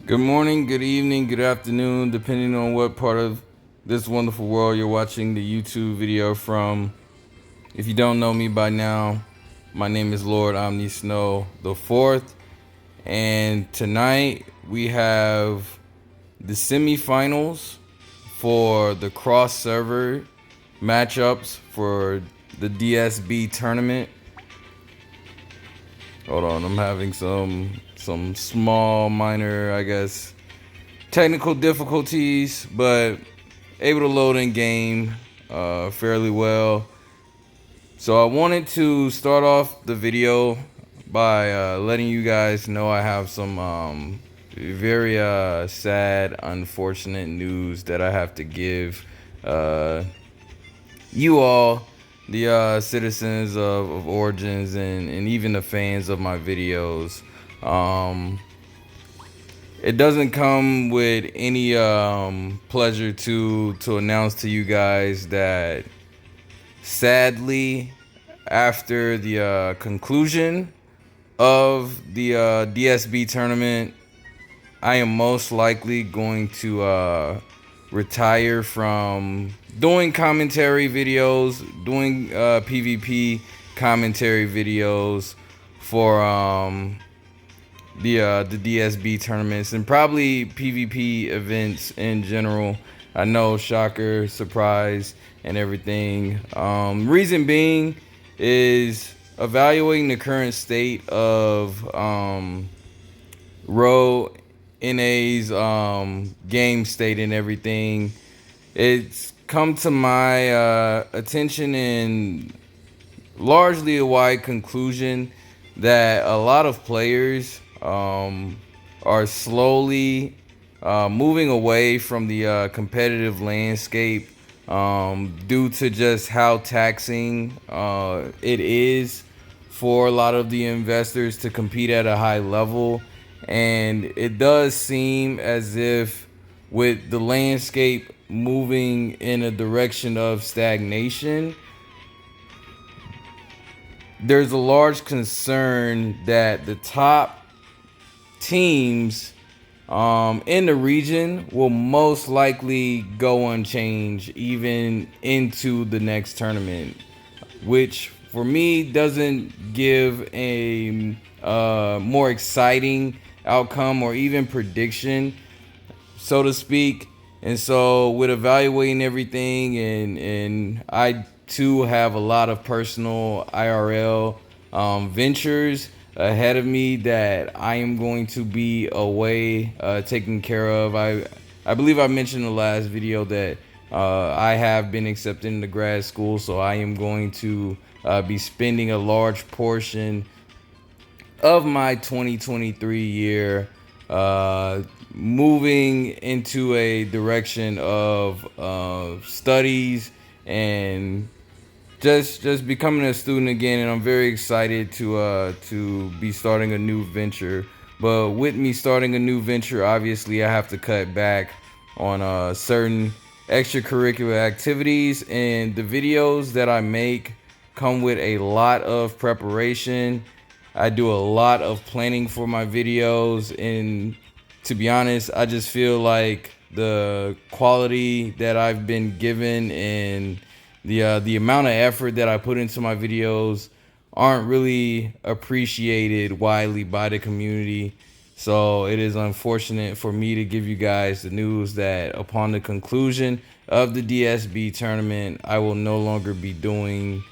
Good morning, good evening, good afternoon, depending on what part of this wonderful world you're watching the YouTube video from. If you don't know me by now, my name is Lord Omni Snow the Fourth, and tonight we have the semifinals for the cross server matchups for the DSB tournament. Hold on, I'm having some small minor, I guess, technical difficulties, but able to load in game fairly well. So I wanted to start off the video by letting you guys know I have some very sad, unfortunate news that I have to give you all, the citizens of Origins, and even the fans of my videos. It doesn't come with any pleasure to announce to you guys that sadly, after the conclusion of the DSB tournament, I am most likely going to retire from doing commentary videos, doing PvP commentary videos for the DSB tournaments and probably PvP events in general. I know, shocker, surprise, and everything. Reason being is evaluating the current state of Row NA's game state and everything. It's come to my attention in largely a wide conclusion that a lot of players are slowly moving away from the competitive landscape due to just how taxing it is for a lot of the investors to compete at a high level. And it does seem as if, with the landscape moving in a direction of stagnation, there's a large concern that the top teams in the region will most likely go unchanged even into the next tournament, which for me doesn't give a more exciting outcome or even prediction, so to speak. And so with evaluating everything, and I too have a lot of personal IRL ventures ahead of me that I am going to be away taking care of. I believe I mentioned in the last video that I have been accepted into grad school, so I am going to be spending a large portion of my 2023 year moving into a direction of studies and just becoming a student again. And I'm very excited to be starting a new venture. But with me starting a new venture, obviously I have to cut back on certain extracurricular activities, and the videos that I make come with a lot of preparation. I do a lot of planning for my videos, and to be honest, I just feel like the quality that I've been given and the amount of effort that I put into my videos aren't really appreciated widely by the community. So it is unfortunate for me to give you guys the news that upon the conclusion of the DSB tournament, I will no longer be doing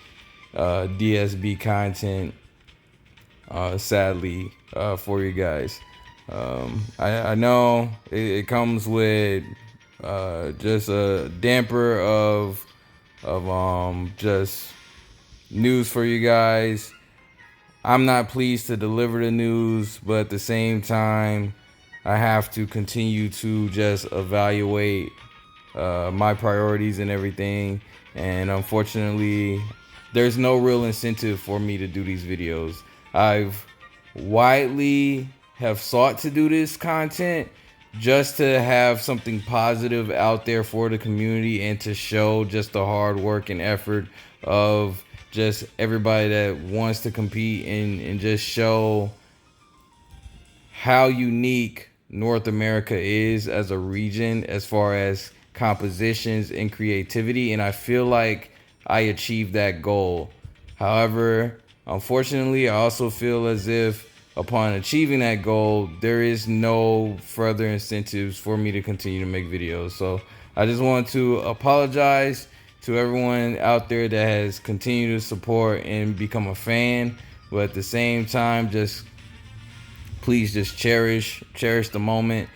DSB content, sadly, for you guys. I know it comes with just a damper of just news for you guys. I'm not pleased to deliver the news, but at the same time, I have to continue to just evaluate my priorities and everything. And unfortunately, there's no real incentive for me to do these videos. I've widely have sought to do this content just to have something positive out there for the community and to show just the hard work and effort of just everybody that wants to compete, and just show how unique North America is as a region as far as compositions and creativity, and I feel like I achieved that goal. However, unfortunately, I also feel as if upon achieving that goal, there is no further incentives for me to continue to make videos. So I just want to apologize to everyone out there that has continued to support and become a fan, but at the same time, just please just cherish the moment.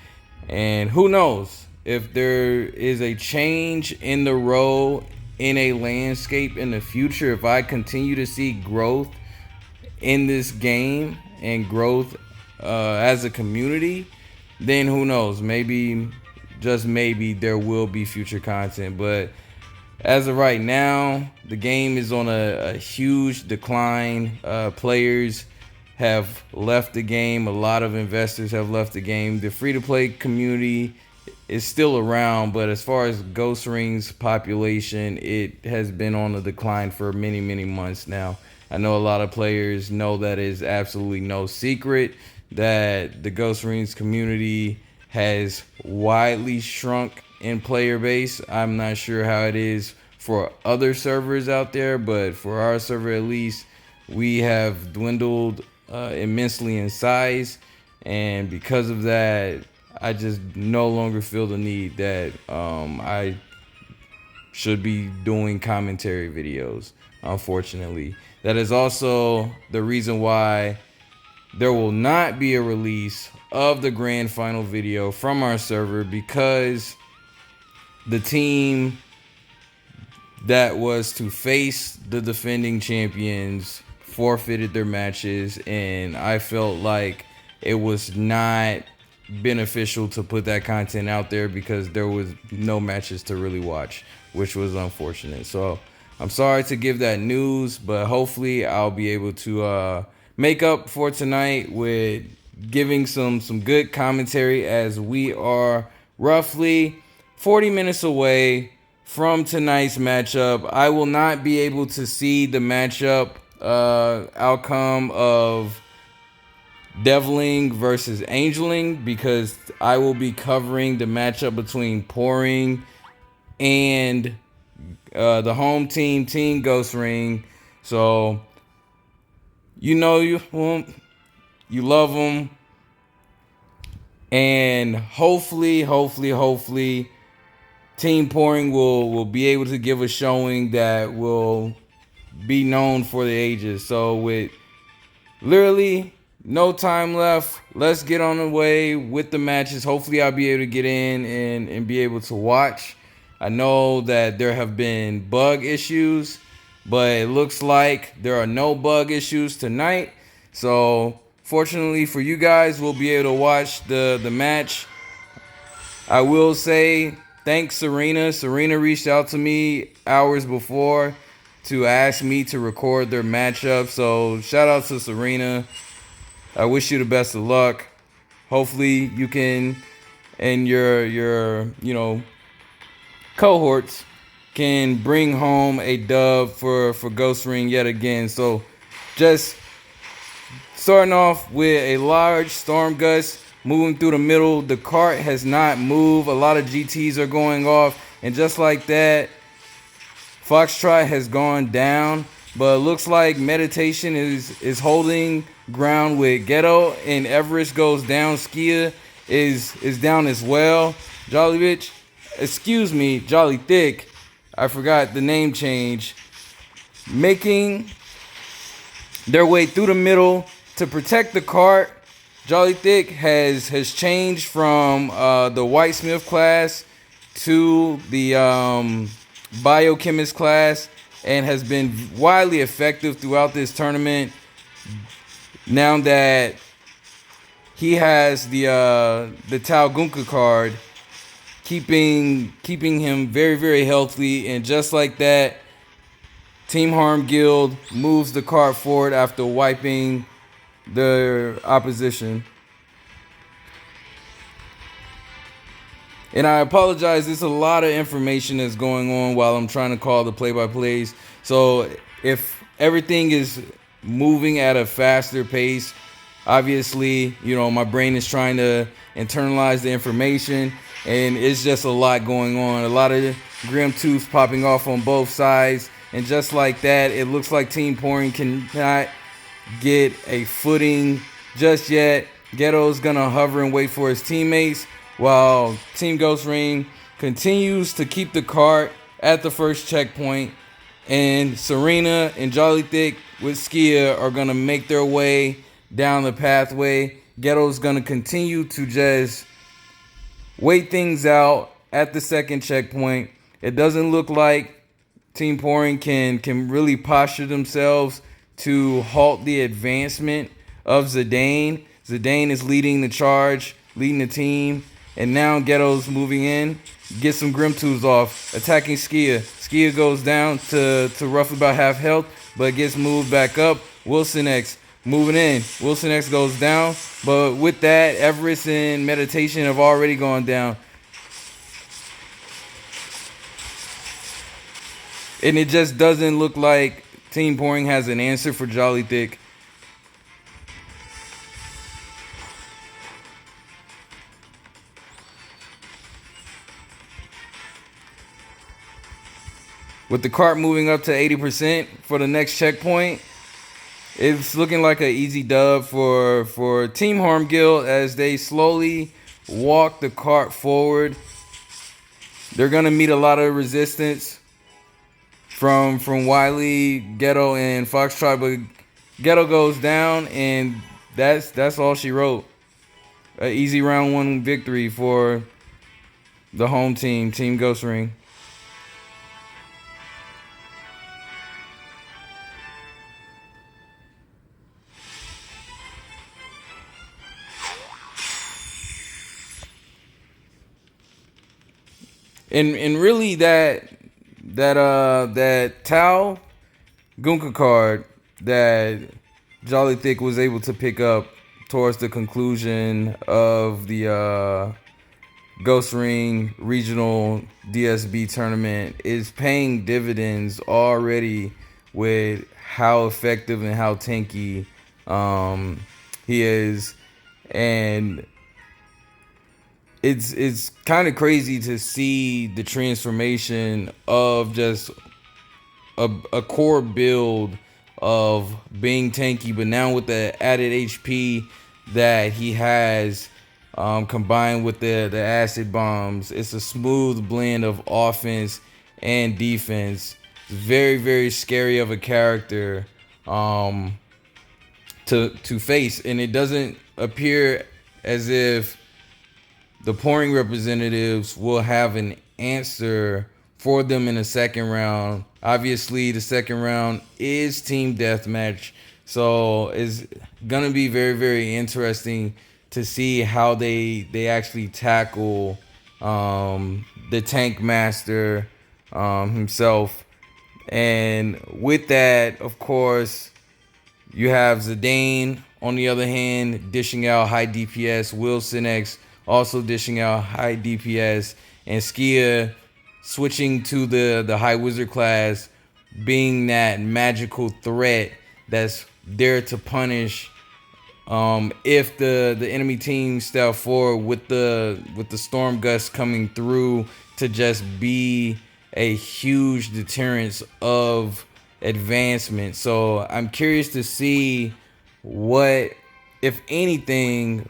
And who knows if there is a change in the road in a landscape in the future, if I continue to see growth in this game and growth as a community, then who knows, maybe, just maybe, there will be future content. But as of right now, the game is on a huge decline. Players have left the game. A lot of investors have left the game. The free-to-play community is still around, but as far as Ghost Ring's population, it has been on a decline for many, many months now. I know a lot of players know that it's absolutely no secret that the Ghost Rings community has widely shrunk in player base. I'm not sure how it is for other servers out there, but for our server at least, we have dwindled immensely in size, and because of that, I just no longer feel the need that I should be doing commentary videos, unfortunately. That is also the reason why there will not be a release of the grand final video from our server, because the team that was to face the defending champions forfeited their matches, and I felt like it was not beneficial to put that content out there because there was no matches to really watch, which was unfortunate. So I'm sorry to give that news, but hopefully I'll be able to make up for tonight with giving some good commentary, as we are roughly 40 minutes away from tonight's matchup. I will not be able to see the matchup outcome of Deviling versus Angeling, because I will be covering the matchup between Pouring and the home team, Team Ghost Ring. So you know you love them, and hopefully Team Pouring will be able to give a showing that will be known for the ages. So with literally no time left, let's get on the way with the matches. Hopefully I'll be able to get in and be able to watch. I know that there have been bug issues, but it looks like there are no bug issues tonight. So fortunately for you guys, we'll be able to watch the match. I will say thanks Serena. Serena reached out to me hours before to ask me to record their matchup. So shout out to Serena. I wish you the best of luck. Hopefully you can, and your cohorts can bring home a dub for Ghost Ring yet again. So just starting off with a large storm gust moving through the middle. The cart has not moved. A lot of GTs are going off, and just like that, Foxtrot has gone down. But it looks like Meditation is holding ground with Ghetto, and Everest goes down. Skia is down as well. Jolly Thick, I forgot the name change, making their way through the middle to protect the cart. Jolly Thick has changed from the Whitesmith class to the Biochemist class, and has been widely effective throughout this tournament. Now that he has the Talgunka card, keeping him very, very healthy, and just like that, Team Harm Guild moves the card forward after wiping the opposition. And I apologize, there's a lot of information that's going on while I'm trying to call the play-by-plays. So if everything is moving at a faster pace, Obviously, my brain is trying to internalize the information, and it's just a lot going on. A lot of grim tooth popping off on both sides, and just like that, it looks like Team Pouring cannot get a footing just yet. Ghetto's gonna hover and wait for his teammates, while Team Ghost Ring continues to keep the cart at the first checkpoint, and Serena and Jolly Thick with Skia are gonna make their way down the pathway. Ghetto's gonna continue to just wait things out at the second checkpoint. It doesn't look like Team Pouring can really posture themselves to halt the advancement of Zidane. Zidane is leading the charge, leading the team, and now Ghetto's moving in. Get some Grim Tools off, attacking Skia. Skia goes down to roughly about half health, but gets moved back up. Wilson X moving in. Wilson X goes down, but with that, Everest and Meditation have already gone down. And it just doesn't look like Team Pouring has an answer for Jolly Thick. With the cart moving up to 80% for the next checkpoint, it's looking like an easy dub for Team Harmgill as they slowly walk the cart forward. They're going to meet a lot of resistance from Wiley, Ghetto, and Foxtrot, but Ghetto goes down, and that's all she wrote. An easy round one victory for the home team, Team Ghost Ring. And really that Tau Gunka card that Jolly Thick was able to pick up towards the conclusion of the Ghost Ring Regional DSB Tournament is paying dividends already with how effective and how tanky he is. And it's kind of crazy to see the transformation of just a core build of being tanky, but now with the added HP that he has, combined with the acid bombs, it's a smooth blend of offense and defense. It's very, very scary of a character to face, and it doesn't appear as if the Pouring representatives will have an answer for them in the second round. Obviously, the second round is team deathmatch, so it's gonna be very, very interesting to see how they actually tackle the Tank Master himself. And with that, of course, you have Zidane on the other hand dishing out high DPS, Wilson X also dishing out high DPS, and Skia switching to the high wizard class, being that magical threat that's there to punish if the enemy team step forward with the storm gust coming through to just be a huge deterrence of advancement. So I'm curious to see what, if anything,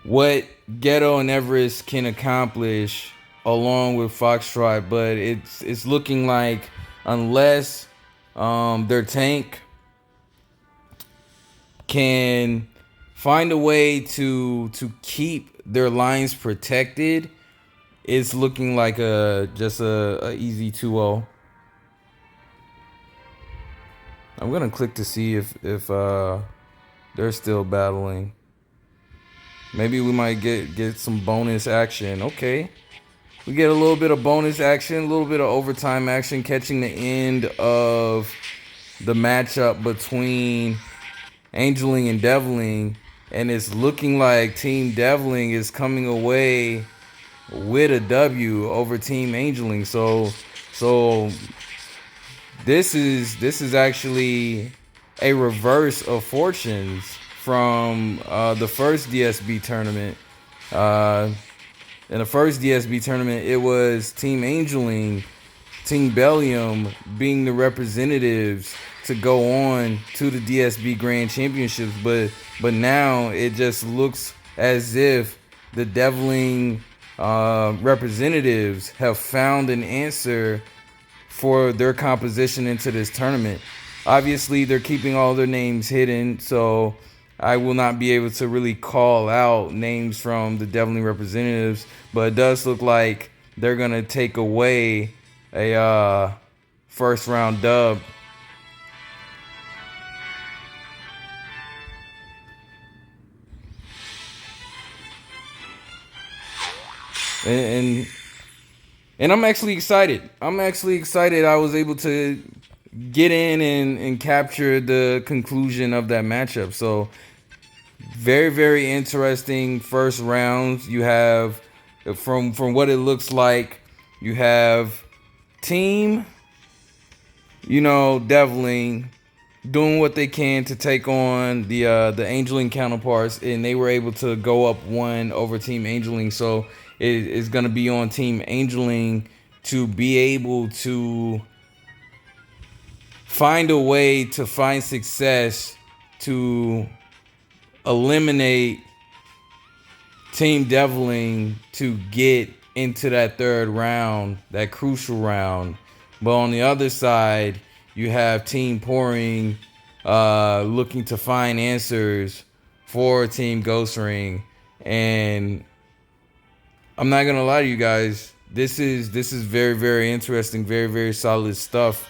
what Ghetto and Everest can accomplish along with Foxtrot, but it's looking like unless their tank can find a way to keep their lines protected, it's looking like just a easy 2-0. I'm gonna click to see if they're still battling. Maybe we might get some bonus action. Okay. We get a little bit of bonus action, a little bit of overtime action, catching the end of the matchup between Angeling and Deviling. And it's looking like Team Deviling is coming away with a W over Team Angeling. So This is actually a reverse of fortunes from the first DSB tournament. Uh, in the first DSB tournament, it was Team Angeling, Team Bellium being the representatives to go on to the DSB Grand Championships, but now it just looks as if the Deviling representatives have found an answer for their composition into this tournament. Obviously, they're keeping all their names hidden, so I will not be able to really call out names from the Deviling representatives, but it does look like they're gonna take away a first round dub. And and I'm actually excited. I was able to get in and capture the conclusion of that matchup. So very, very interesting first rounds. You have from what it looks like, you have team, Deviling doing what they can to take on the Angeling counterparts, and they were able to go up one over Team Angeling. So it is going to be on Team Angeling to be able to find a way to find success to eliminate Team Deviling to get into that third round, that crucial round. But on the other side, you have Team Pouring looking to find answers for Team Ghost Ring. And I'm not gonna lie to you guys, this is very, very interesting, very, very solid stuff.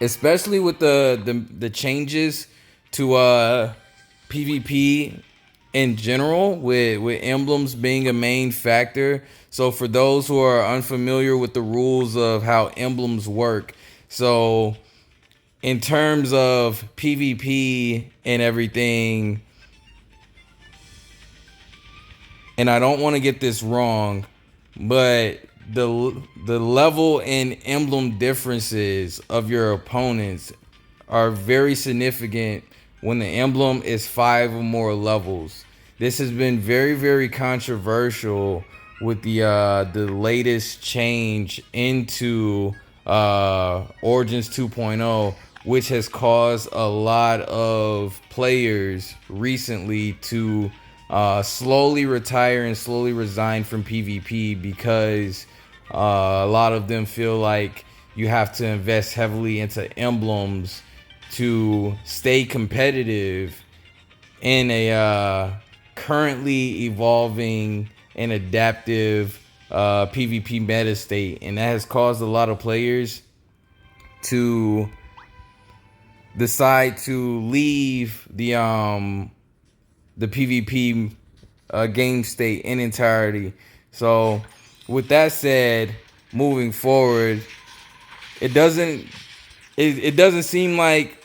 Especially with the changes to PvP in general, with emblems being a main factor. So for those who are unfamiliar with the rules of how emblems work, so in terms of PvP and everything, and I don't want to get this wrong, but the level and emblem differences of your opponents are very significant when the emblem is 5 or more levels. This has been very, very controversial with the latest change into Origins 2.0, which has caused a lot of players recently to slowly retire and slowly resign from PvP because a lot of them feel like you have to invest heavily into emblems to stay competitive in a currently evolving and adaptive PvP meta state, and that has caused a lot of players to decide to leave the PvP game state in entirety. So with that said, moving forward, it doesn't seem like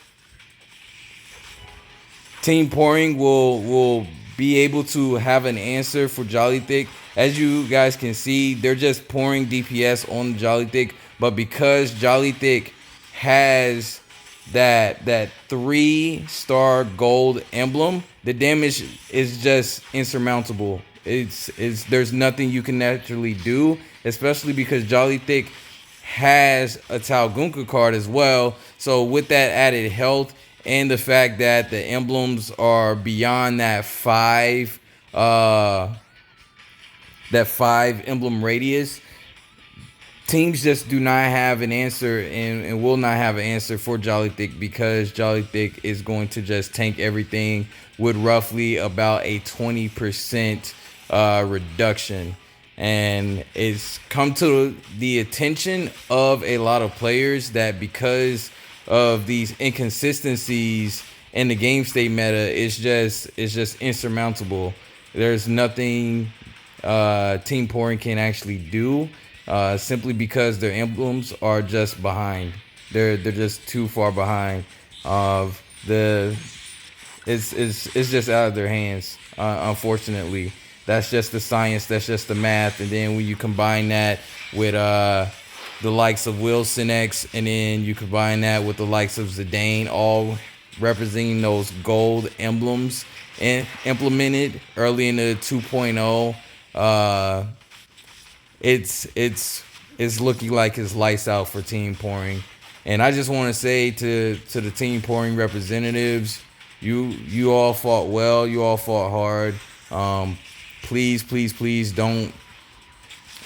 Team Pouring will be able to have an answer for Jollythick. As you guys can see, they're just pouring DPS on Jollythick, but because Jollythick has that 3-star gold emblem, the damage is just insurmountable. It's there's nothing you can naturally do, especially because Jollythick has a Talgunka card as well. So with that added health and the fact that the emblems are beyond that 5 emblem radius, teams just do not have an answer and will not have an answer for Jollythick, because Jollythick is going to just tank everything with roughly about a 20% reduction. And it's come to the attention of a lot of players that because of these inconsistencies in the game state meta, it's just insurmountable. There's nothing Team Pouring can actually do, simply because their emblems are just behind. They're just too far behind. It's just out of their hands, unfortunately. That's just the science, that's just the math. And then when you combine that with the likes of Wilson X, and then you combine that with the likes of Zidane, all representing those gold emblems and implemented early in the 2.0. It's looking like it's lights out for Team Pouring. And I just want to say to the Team Pouring representatives, you all fought well, you all fought hard. Please don't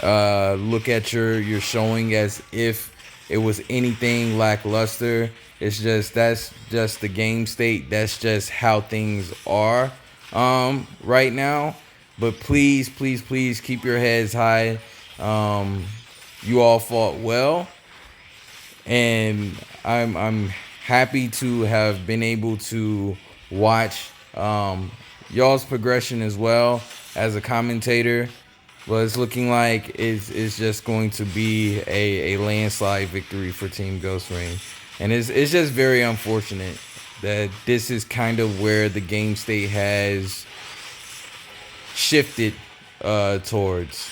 look at your showing as if it was anything lackluster. It's just that's just the game state. That's just how things are right now. But please keep your heads high. You all fought well, and I'm happy to have been able to watch y'all's progression as well as a commentator. But it's looking like it's just going to be a landslide victory for Team Ghost Ring. And it's just very unfortunate that this is kind of where the game state has shifted towards.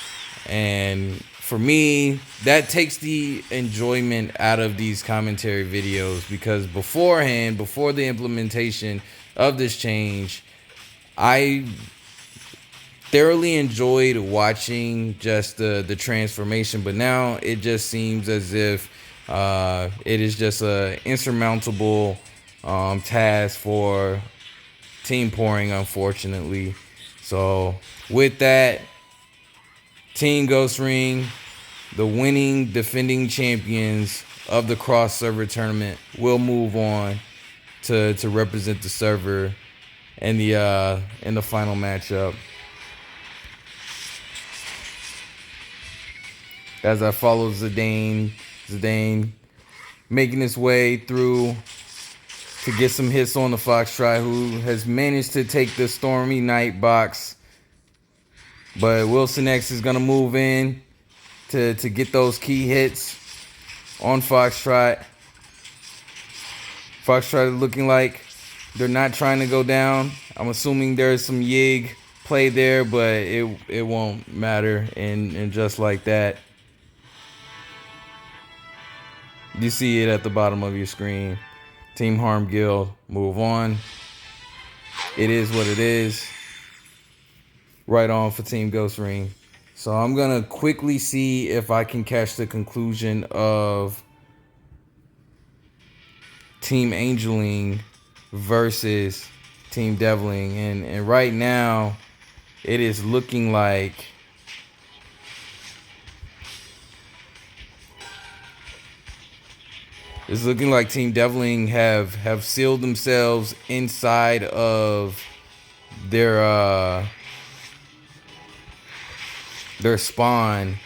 And for me, that takes the enjoyment out of these commentary videos, because beforehand, before the implementation of this change, I thoroughly enjoyed watching just the transformation, but now it just seems as if it is just a insurmountable task for Team Pouring, unfortunately. So with that, Team Ghost Ring, the winning defending champions of the cross server tournament, will move on to represent the server in the final matchup. As I follow Zidane making his way through to get some hits on the Foxtrot, who has managed to take the Stormy Night box. But Wilson X is going to move in to get those key hits on Foxtrot. Foxtrot looking like they're not trying to go down. I'm assuming there's some Yig play there, but it won't matter. And just like that, you see it at the bottom of your screen. Team Harm Guild move on. It is what it is. Right on for Team Ghost Ring. So I'm going to quickly see if I can catch the conclusion of Team Angeling versus Team Deviling. And right now, it is looking like Team Deviling have sealed themselves inside of their spawn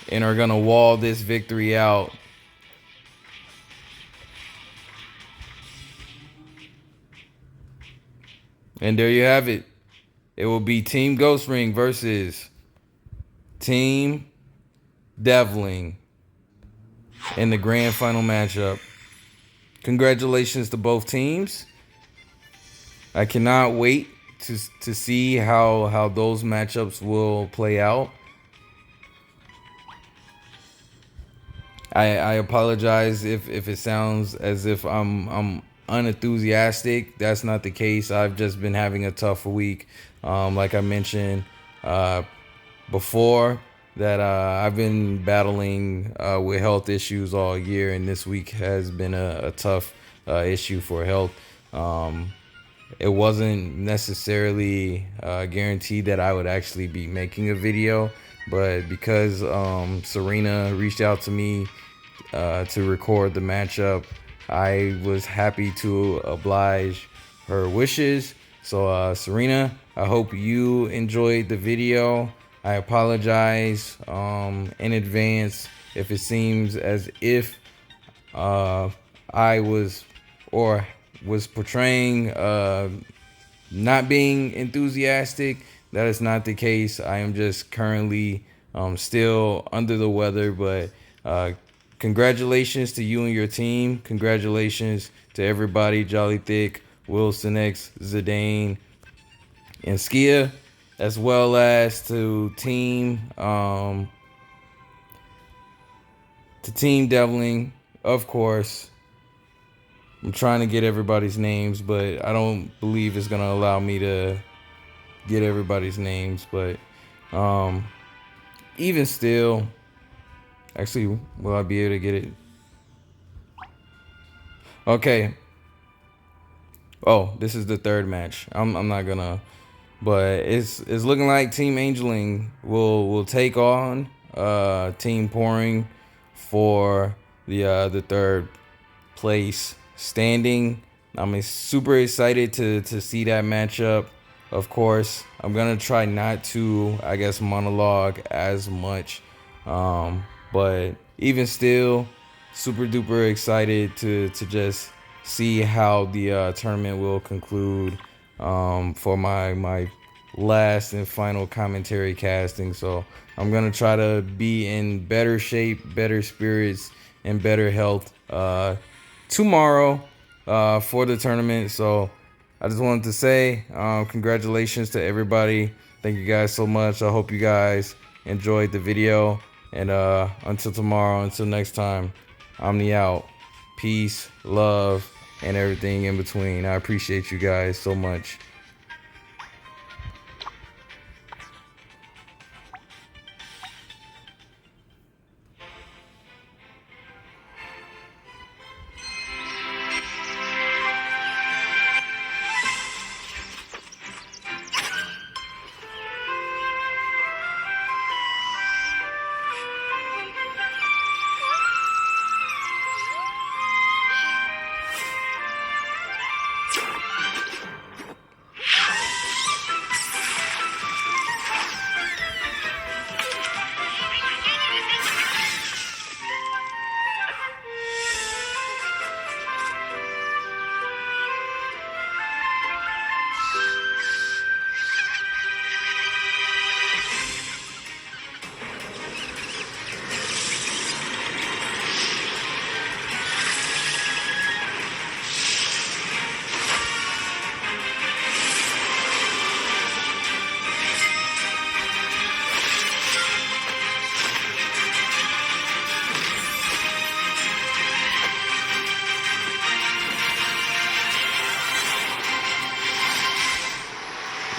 and are gonna wall this victory out. And there you have it. It will be Team Ghost Ring versus Team Deviling in the grand final matchup. Congratulations to both teams. I cannot wait to see how those matchups will play out. I apologize if it sounds as if I'm unenthusiastic. That's not the case. I've just been having a tough week. Like I mentioned before, that I've been battling with health issues all year, and this week has been a tough issue for health. It wasn't necessarily guaranteed that I would actually be making a video, but because Serena reached out to me to record the matchup, I was happy to oblige her wishes. So Serena, I hope you enjoyed the video. I apologize in advance if it seems as if I was portraying not being enthusiastic. That is not the case. I am just currently still under the weather, but congratulations to you and your team. Congratulations to everybody, Jolly Thick, Wilson X, Zidane, and Skia, as well as to Team to Team Devling, of course. I'm trying to get everybody's names, but I don't believe it's gonna allow me to get everybody's names. But even still, actually, will I be able to get it? Okay. Oh, this is the third match. I'm not gonna, but it's looking like Team Angeling will take on Team Pouring for the third place standing. I'm super excited to see that matchup. Of course, I'm gonna try not to, I guess, monologue as much, but even still, super duper excited to just see how the tournament will conclude for my last and final commentary casting. So I'm gonna try to be in better shape, better spirits, and better health tomorrow for the tournament. So I just wanted to say congratulations to everybody. Thank you guys so much. I hope you guys enjoyed the video. And until tomorrow, until next time, I'm the out. Peace, love, and everything in between. I appreciate you guys so much.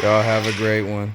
Y'all have a great one.